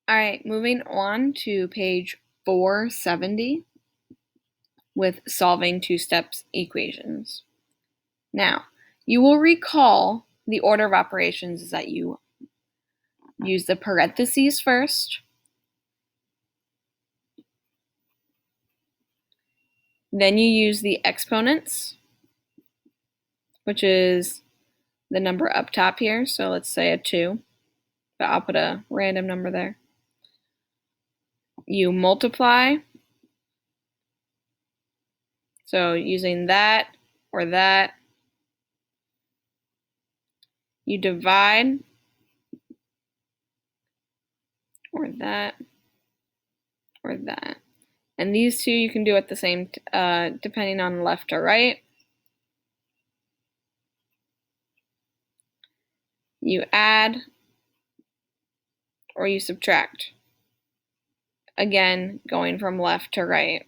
All right, moving on to page 470 with solving two-step equations. Now, you will recall the order of operations is that you use the parentheses first, then you use the exponents, which is the number up top here, so let's say a 2, but I'll put a random number there. You multiply, so using that or that. You divide, or that, or that. And these two you can do at the same, depending on left or right. You add, or you subtract. Again, going from left to right.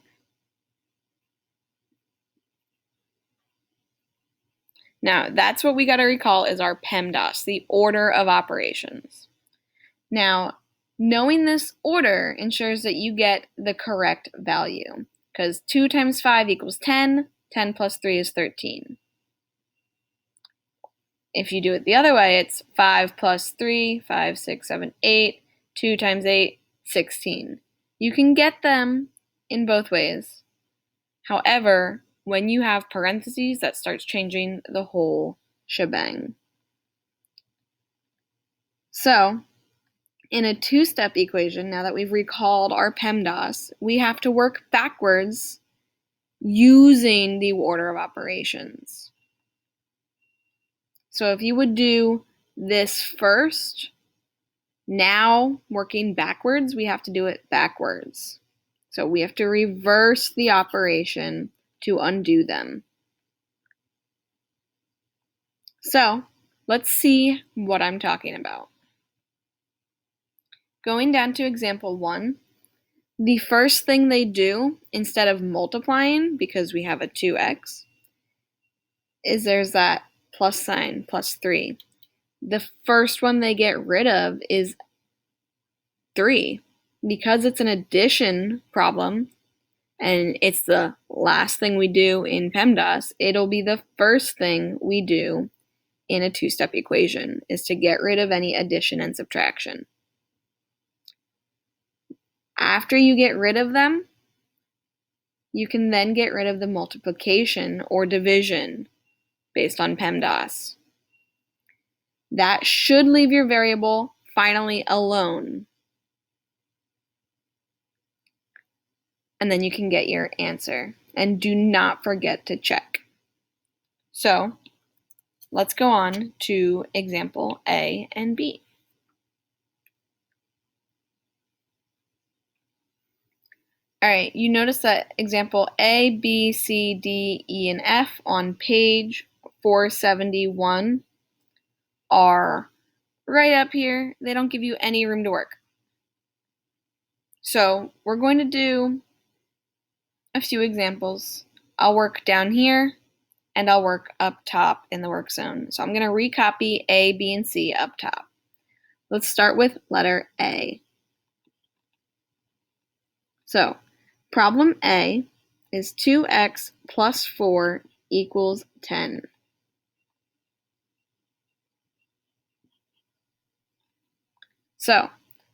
Now, that's what we got to recall is our PEMDAS, the order of operations. Now, knowing this order ensures that you get the correct value, because 2 times 5 equals 10, 10 plus 3 is 13. If you do it the other way, it's 5 plus 3, 5, 6, 7, 8, 2 times 8, 16. You can get them in both ways. However, when you have parentheses, that starts changing the whole shebang. So, in a two-step equation, now that we've recalled our PEMDAS, we have to work backwards using the order of operations. So if you would do this first, now working backwards, we have to do it backwards. So we have to reverse the operation to undo them. So let's see what I'm talking about. Going down to example 1, the first thing they do, instead of multiplying, because we have a 2x, is there's that plus sign, plus 3. The first one they get rid of is 3. Because it's an addition problem, and it's the last thing we do in PEMDAS, it'll be the first thing we do in a two-step equation, is to get rid of any addition and subtraction. After you get rid of them, you can then get rid of the multiplication or division based on PEMDAS. That should leave your variable finally alone. And then you can get your answer. And do not forget to check. So let's go on to example A and B. All right, you notice that example A, B, C, D, E, and F on page 471 are right up here. They don't give you any room to work. So we're going to do a few examples. I'll work down here, and I'll work up top in the work zone. So I'm going to recopy A, B, and C up top. Let's start with letter A. So problem A is 2x plus 4 equals 10. So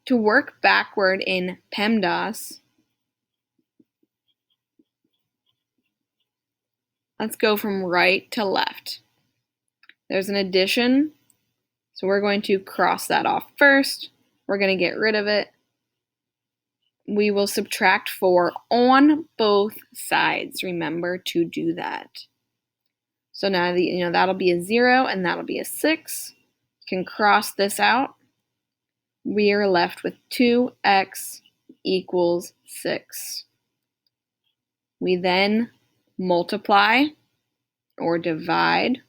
to work backward in PEMDAS, let's go from right to left. There's an addition, so we're going to cross that off first. We're going to get rid of it. We will subtract 4 on both sides. Remember to do that. So now that'll be a 0 and that'll be a 6. You can cross this out. We are left with 2x equals 6. We then multiply or divide.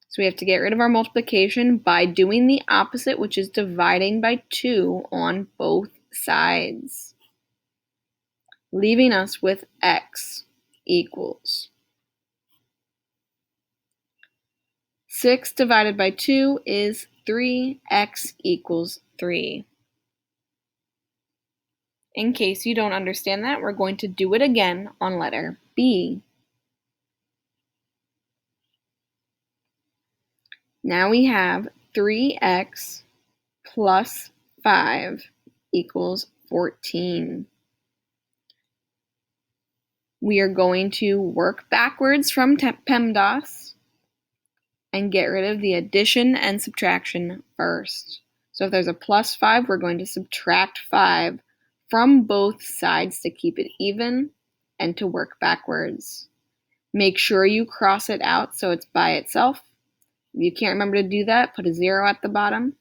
So we have to get rid of our multiplication by doing the opposite, which is dividing by 2 on both sides, leaving us with x equals 6 divided by 2 is 3, x equals 3. In case you don't understand that, we're going to do it again on letter B. Now we have 3x plus 5 equals 14. We are going to work backwards from PEMDAS and get rid of the addition and subtraction first. So if there's a plus 5, we're going to subtract 5 from both sides to keep it even and to work backwards. Make sure you cross it out so it's by itself. If you can't remember to do that, put a 0 at the bottom,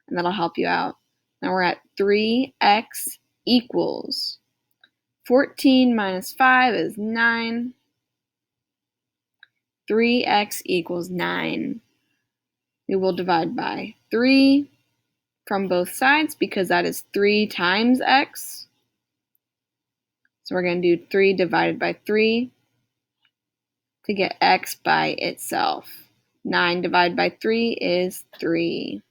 and that'll help you out. Now we're at 3x equals 14 minus 5 is 9. 3x equals 9. We will divide by 3 from both sides because that is 3 times x. So we're going to do 3 divided by 3 to get x by itself. 9 divided by 3 is 3.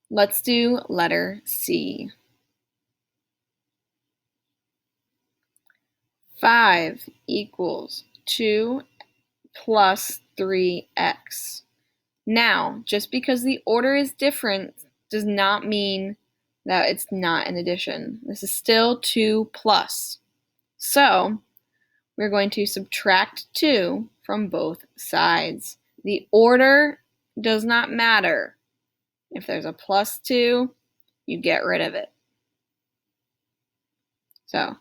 Let's do letter C. 5 equals 2 plus 3x. Now, just because the order is different does not mean that it's not an addition. This is still 2 plus. So, we're going to subtract 2 from both sides. The order does not matter. If there's a plus 2, you get rid of it. So,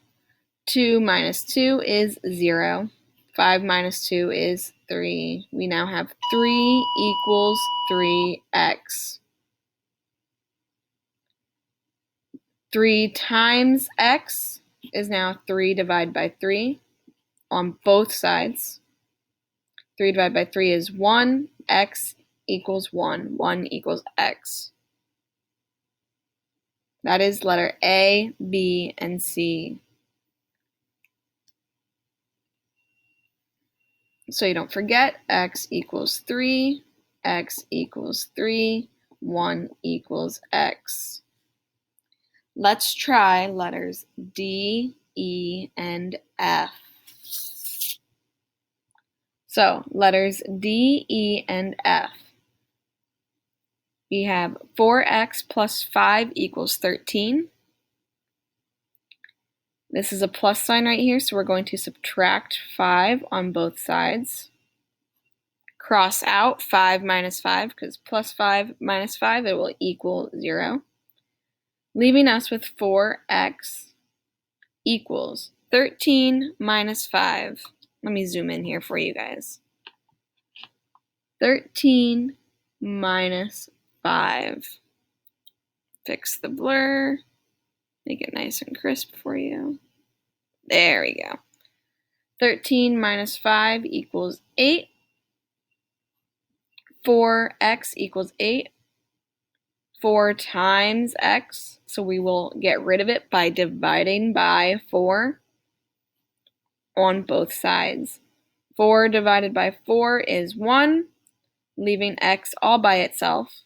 2 minus 2 is 0. 5 minus 2 is 3. We now have 3 equals 3x. 3 times x is now 3 divided by 3 on both sides. 3 divided by 3 is 1. X equals 1. 1 equals x. That is letter A, B, and C. So you don't forget, x equals 3, x equals 3, 1 equals x. Let's try letters D, E, and F. So letters D, E, and F. We have 4x plus 5 equals 13. This is a plus sign right here, so we're going to subtract 5 on both sides. Cross out 5 minus 5, because plus 5 minus 5, it will equal 0. Leaving us with 4x equals 13 minus 5. Let me zoom in here for you guys. 13 minus 5. Fix the blur. Make it nice and crisp for you. There we go. 13 minus 5 equals 8. 4x equals 8. 4 times x, so we will get rid of it by dividing by 4 on both sides. 4 divided by 4 is 1, leaving x all by itself.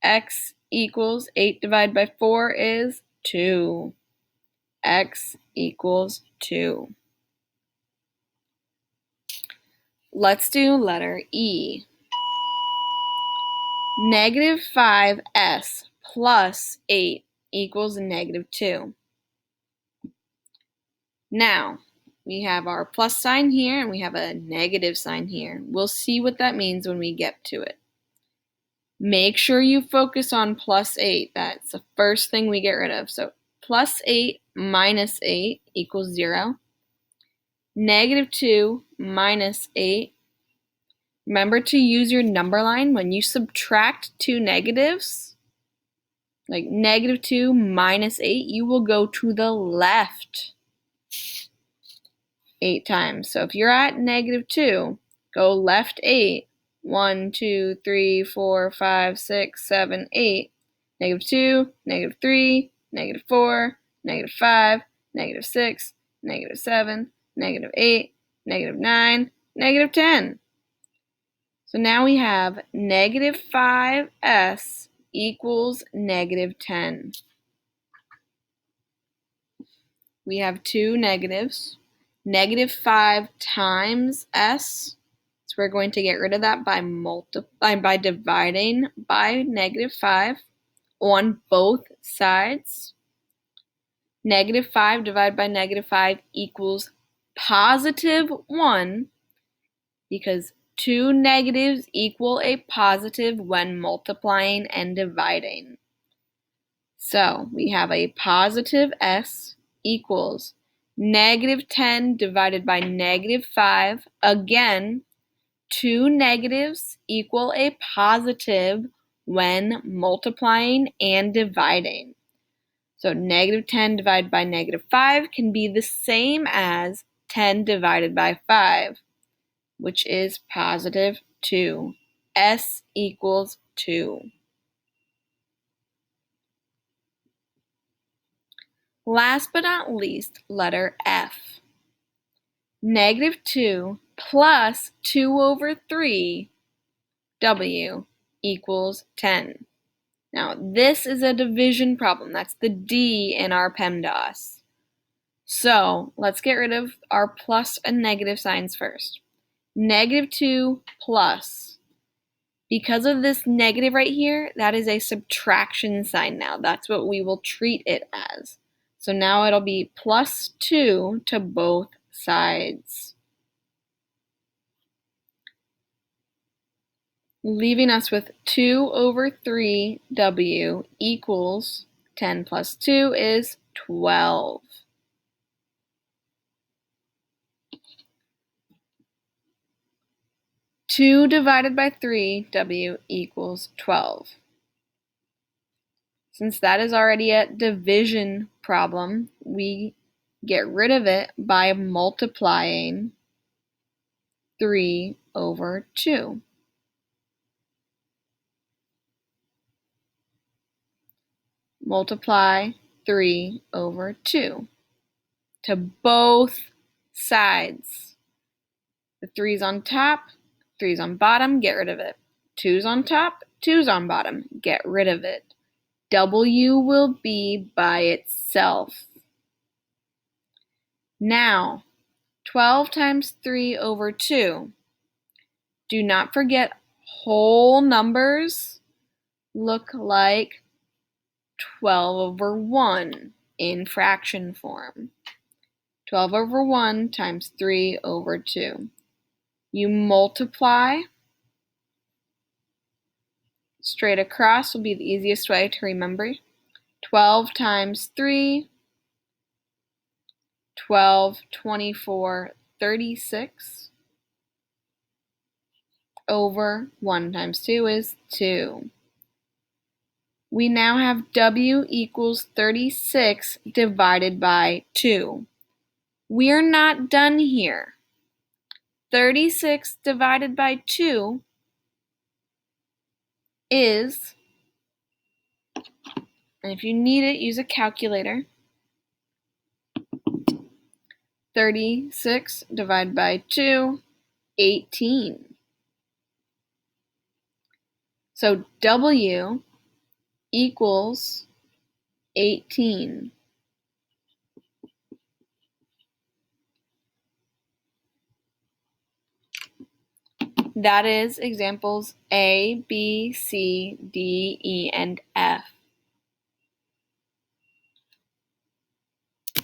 X equals 8 divided by 4 is 2. X equals 2. Let's do letter E. Negative 5s plus 8 equals negative 2. Now, we have our plus sign here and we have a negative sign here. We'll see what that means when we get to it. Make sure you focus on plus 8. That's the first thing we get rid of. So plus 8 minus 8 equals 0. Negative 2 minus 8. Remember to use your number line when you subtract two negatives. Like negative 2 minus 8, you will go to the left 8 times. So if you're at negative 2, go left 8. 1, 2, 3, 4, 5, 6, 7, 8. Negative 2, negative 3, negative 4, negative 5, negative 6, negative 7, negative 8, negative 9, negative 10. So now we have negative 5s equals negative 10. We have two negatives. Negative 5 times s, so we're going to get rid of that by dividing by negative 5 on both sides. Negative 5 divided by negative 5 equals positive 1, because two negatives equal a positive when multiplying and dividing. So we have a positive s equals negative 10 divided by negative 5. Again, two negatives equal a positive when multiplying and dividing. So negative 10 divided by negative 5 can be the same as 10 divided by 5, which is positive 2. S equals 2. Last but not least, letter F. Negative 2 plus 2 over 3 W equals 10. Now, this is a division problem. That's the D in our PEMDAS. So, let's get rid of our plus and negative signs first. Negative 2 plus. Because of this negative right here, that is a subtraction sign now. That's what we will treat it as. So now it'll be plus 2 to both sides, leaving us with 2 over 3w equals 10 plus 2 is 12. Two divided by 3w equals 12. Since that is already a division problem, we get rid of it by multiplying 3 over 2. Multiply 3 over 2 to both sides. The 3's on top, 3's on bottom, get rid of it. 2's on top, 2's on bottom, get rid of it. W will be by itself. Now, 12 times 3 over 2. Do not forget whole numbers look like 12 over 1 in fraction form. 12 over 1 times 3 over 2. You multiply. Straight across will be the easiest way to remember. 12 times 3, 12, 24, 36. Over 1 times 2 is 2. We now have W equals 36 divided by 2. We're not done here. 36 divided by 2 is, and if you need it, use a calculator. 36 divided by 2, 18. So W equals 18. That is examples A, B, C, D, E, and F.